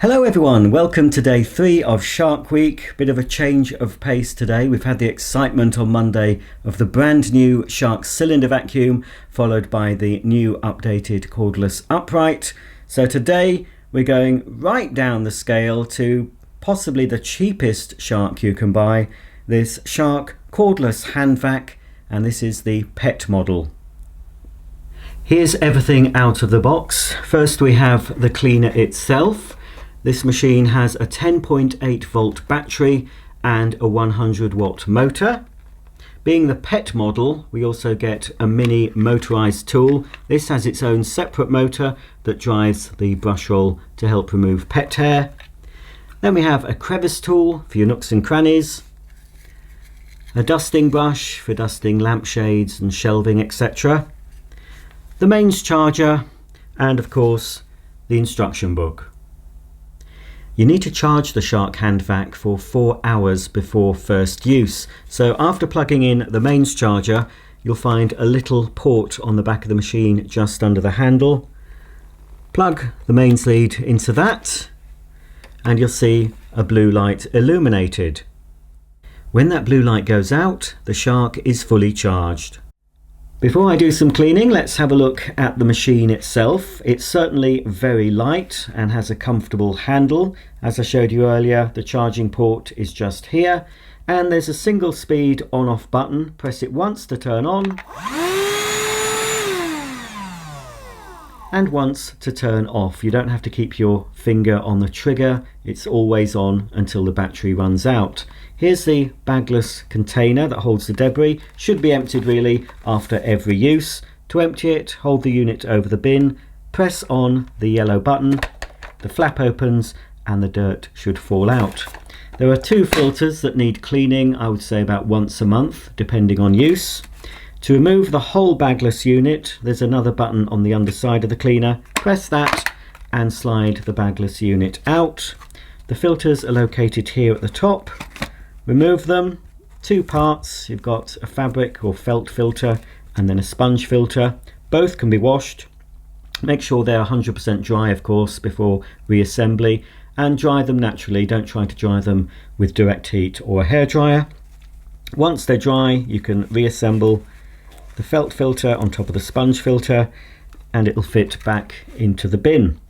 Hello everyone, welcome to day 3 of Shark Week. Bit of a change of pace today. We've had the excitement on Monday of the brand new Shark cylinder vacuum, followed by the new updated cordless upright. So today we're going right down the scale to possibly the cheapest Shark you can buy, this Shark Cordless Handvac, and this is the pet model. Here's everything out of the box. First we have the cleaner itself. This machine has a 10.8 volt battery and a 100 watt motor. Being the pet model, we also get a mini motorized tool. This has its own separate motor that drives the brush roll to help remove pet hair. Then we have a crevice tool for your nooks and crannies, a dusting brush for dusting lampshades and shelving, etc. The mains charger, and of course the instruction book. You need to charge the Shark Handvac for 4 hours before first use. So after plugging in the mains charger, you'll find a little port on the back of the machine just under the handle. Plug the mains lead into that and you'll see a blue light illuminated. When that blue light goes out, the Shark is fully charged. Before I do some cleaning, let's have a look at the machine itself. It's certainly very light and has a comfortable handle. As I showed you earlier, the charging port is just here, and there's a single speed on-off button. Press it once to turn on, and once to turn off. You don't have to keep your finger on the trigger. It's always on until the battery runs out. Here's the bagless container that holds the debris. Should be emptied really after every use. To empty it, hold the unit over the bin, press on the yellow button, the flap opens and the dirt should fall out. There are 2 filters that need cleaning, I would say about once a month, depending on use. To remove the whole bagless unit, there's another button on the underside of the cleaner. Press that and slide the bagless unit out. The filters are located here at the top. Remove them. 2 parts. You've got a fabric or felt filter and then a sponge filter. Both can be washed. Make sure they're 100% dry, of course, before reassembly, and dry them naturally. Don't try to dry them with direct heat or a hairdryer. Once they're dry, you can reassemble the felt filter on top of the sponge filter and it'll fit back into the bin.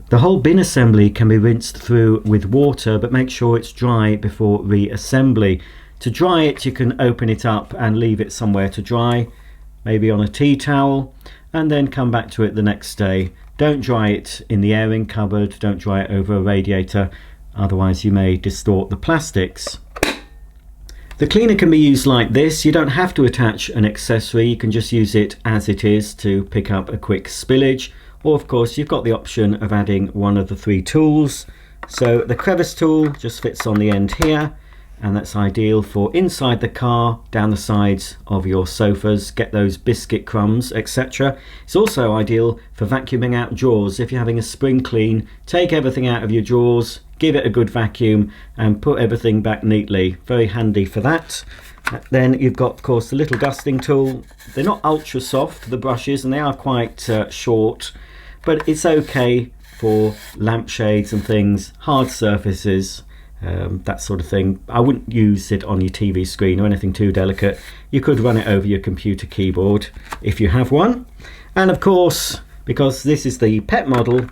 The whole bin assembly can be rinsed through with water, but make sure it's dry before reassembly. To dry it, you can open it up and leave it somewhere to dry, maybe on a tea towel, and then come back to it the next day. Don't dry it in the airing cupboard, don't dry it over a radiator, otherwise you may distort the plastics. The cleaner can be used like this. You don't have to attach an accessory, you can just use it as it is to pick up a quick spillage. Or of course you've got the option of adding one of the 3 tools. So the crevice tool just fits on the end here, and that's ideal for inside the car, down the sides of your sofas, get those biscuit crumbs, etc. It's also ideal for vacuuming out drawers. If you're having a spring clean, take everything out of your drawers, give it a good vacuum and put everything back neatly. Very handy for that. Then you've got, of course, the little dusting tool. They're not ultra soft, the brushes, and they are quite short, but it's okay for lampshades and things, hard surfaces, that sort of thing. I wouldn't use it on your TV screen or anything too delicate. You could run it over your computer keyboard if you have one. And of course, because this is the pet model,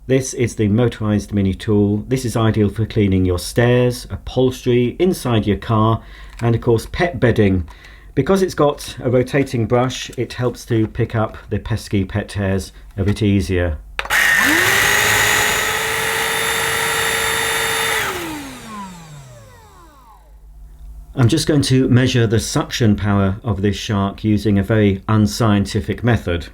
this is the motorized mini tool. This is ideal for cleaning your stairs, upholstery, inside your car, and of course pet bedding. Because it's got a rotating brush, it helps to pick up the pesky pet hairs a bit easier. I'm just going to measure the suction power of this Shark using a very unscientific method.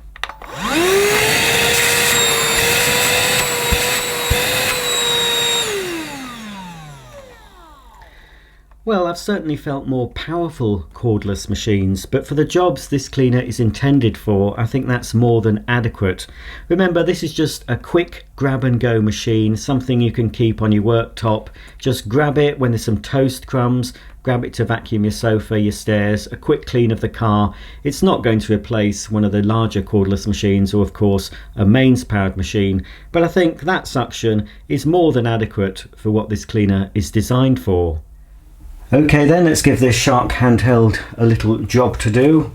Well, I've certainly felt more powerful cordless machines, but for the jobs this cleaner is intended for, I think that's more than adequate. Remember, this is just a quick grab and go machine, something you can keep on your worktop. Just grab it when there's some toast crumbs, grab it to vacuum your sofa, your stairs, a quick clean of the car. It's not going to replace one of the larger cordless machines or, of course, a mains powered machine, but I think that suction is more than adequate for what this cleaner is designed for. Okay then, let's give this Shark handheld a little job to do.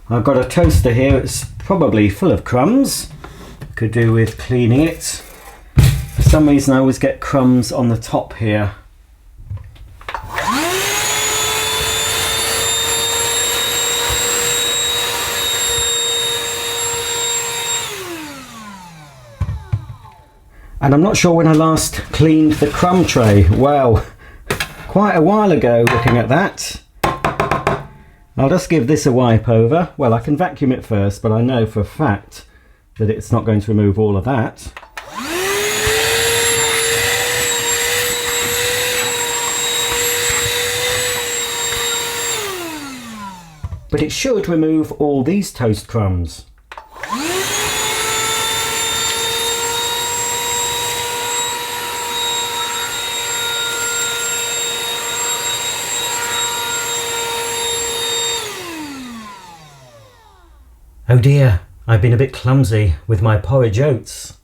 I've got a toaster here, it's probably full of crumbs. Could do with cleaning it. For some reason I always get crumbs on the top here. And I'm not sure when I last cleaned the crumb tray. Wow. Quite a while ago looking at that. I'll just give this a wipe over. Well, I can vacuum it first, but I know for a fact that it's not going to remove all of that. But it should remove all these toast crumbs. Oh dear, I've been a bit clumsy with my porridge oats.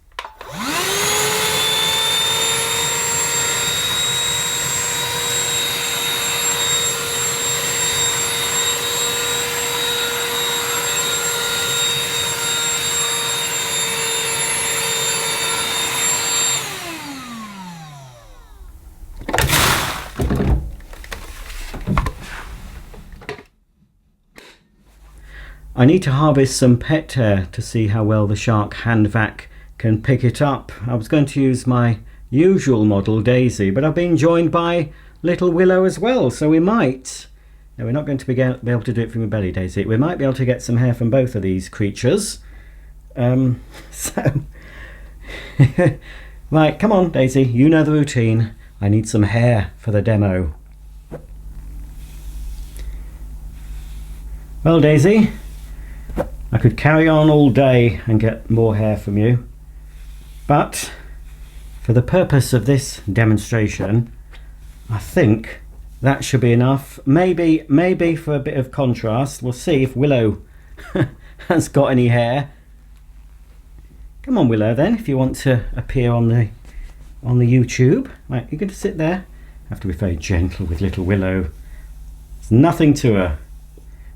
I need to harvest some pet hair to see how well the Shark Handvac can pick it up. I was going to use my usual model, Daisy, but I've been joined by little Willow as well, so we might... No, we're not going to be able to do it from your belly, Daisy. We might be able to get some hair from both of these creatures. Right, come on, Daisy, you know the routine. I need some hair for the demo. Well, Daisy, I could carry on all day and get more hair from you, but for the purpose of this demonstration, I think that should be enough. Maybe for a bit of contrast, we'll see if Willow has got any hair. Come on, Willow, then, if you want to appear on the YouTube. Right, you're going to sit there. I have to be very gentle with little Willow. There's nothing to her.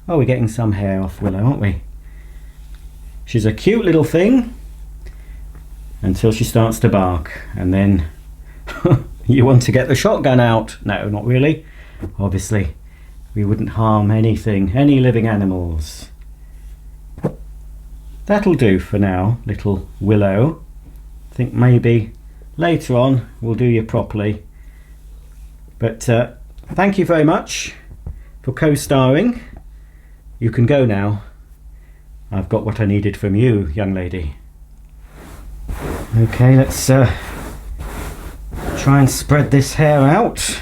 Oh, we're getting some hair off Willow, aren't we? She's a cute little thing until she starts to bark, and then you want to get the shotgun out. No, not really. Obviously, we wouldn't harm anything, any living animals. That'll do for now, little Willow. I think maybe later on we'll do you properly. But thank you very much for co-starring. You can go now. I've got what I needed from you, young lady. Okay, let's try and spread this hair out.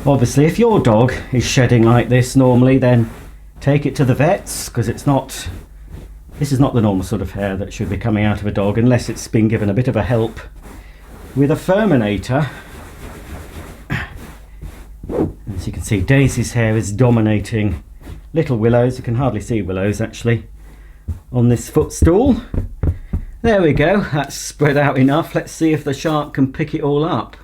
Obviously, if your dog is shedding like this normally, then take it to the vets, because this is not the normal sort of hair that should be coming out of a dog, unless it's been given a bit of a help with a Furminator. As you can see, Daisy's hair is dominating little Willow's. You can hardly see Willow's actually on this footstool. There we go, that's spread out enough. Let's see if the Shark can pick it all up.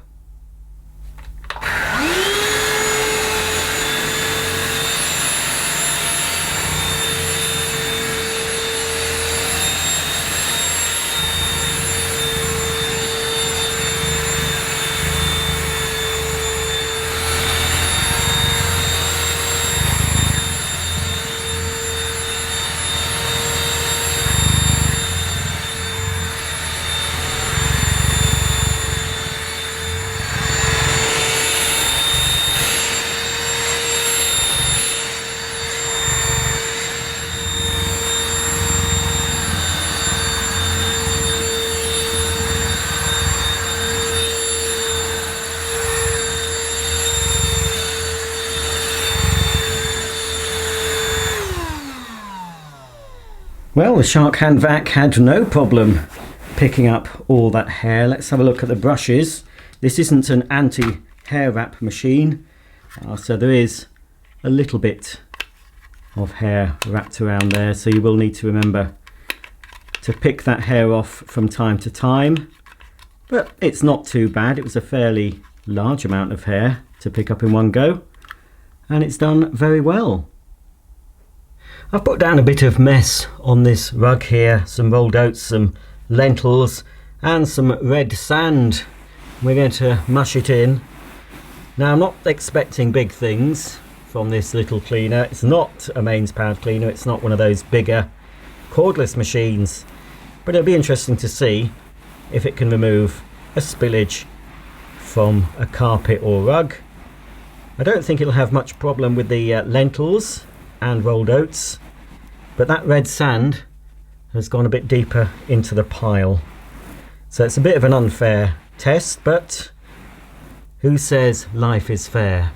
Well, the Shark Hand Vac had no problem picking up all that hair. Let's have a look at the brushes. This isn't an anti-hair wrap machine, so there is a little bit of hair wrapped around there, so you will need to remember to pick that hair off from time to time. But it's not too bad. It was a fairly large amount of hair to pick up in one go, and it's done very well. I've put down a bit of mess on this rug here, some rolled oats, some lentils and some red sand. We're going to mush it in. Now, I'm not expecting big things from this little cleaner. It's not a mains powered cleaner, it's not one of those bigger cordless machines, but it'll be interesting to see if it can remove a spillage from a carpet or rug. I don't think it'll have much problem with the lentils and rolled oats, but that red sand has gone a bit deeper into the pile, so it's a bit of an unfair test, but who says life is fair?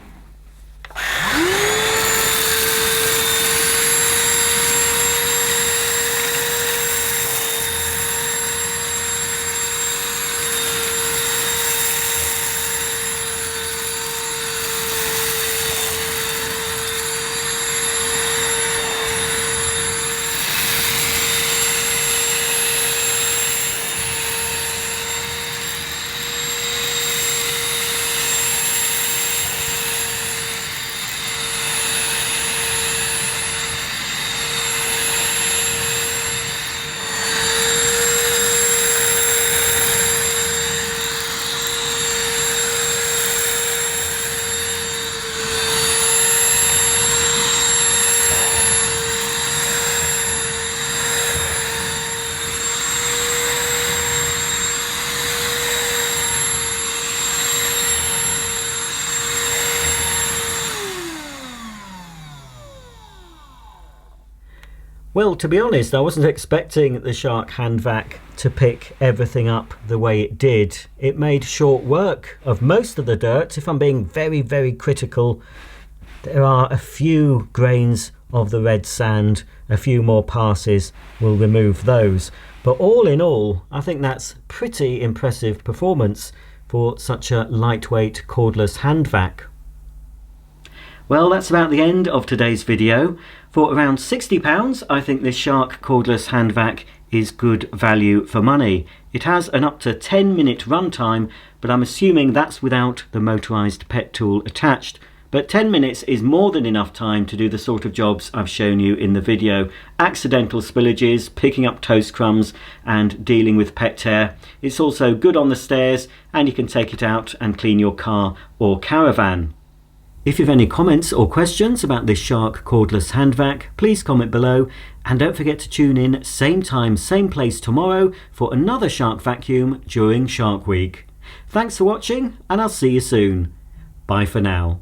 Well, to be honest, I wasn't expecting the Shark Hand Vac to pick everything up the way it did. It made short work of most of the dirt. If I'm being very, very critical, there are a few grains of the red sand. A few more passes will remove those. But all in all, I think that's pretty impressive performance for such a lightweight cordless hand vac. Well, that's about the end of today's video. For around £60, I think this Shark cordless hand vac is good value for money. It has an up to 10-minute runtime, but I'm assuming that's without the Motorized Pet Tool attached. But 10 minutes is more than enough time to do the sort of jobs I've shown you in the video. Accidental spillages, picking up toast crumbs and dealing with pet hair. It's also good on the stairs, and you can take it out and clean your car or caravan. If you have any comments or questions about this Shark cordless hand vac, please comment below, and don't forget to tune in same time, same place tomorrow for another Shark vacuum during Shark Week. Thanks for watching, and I'll see you soon. Bye for now.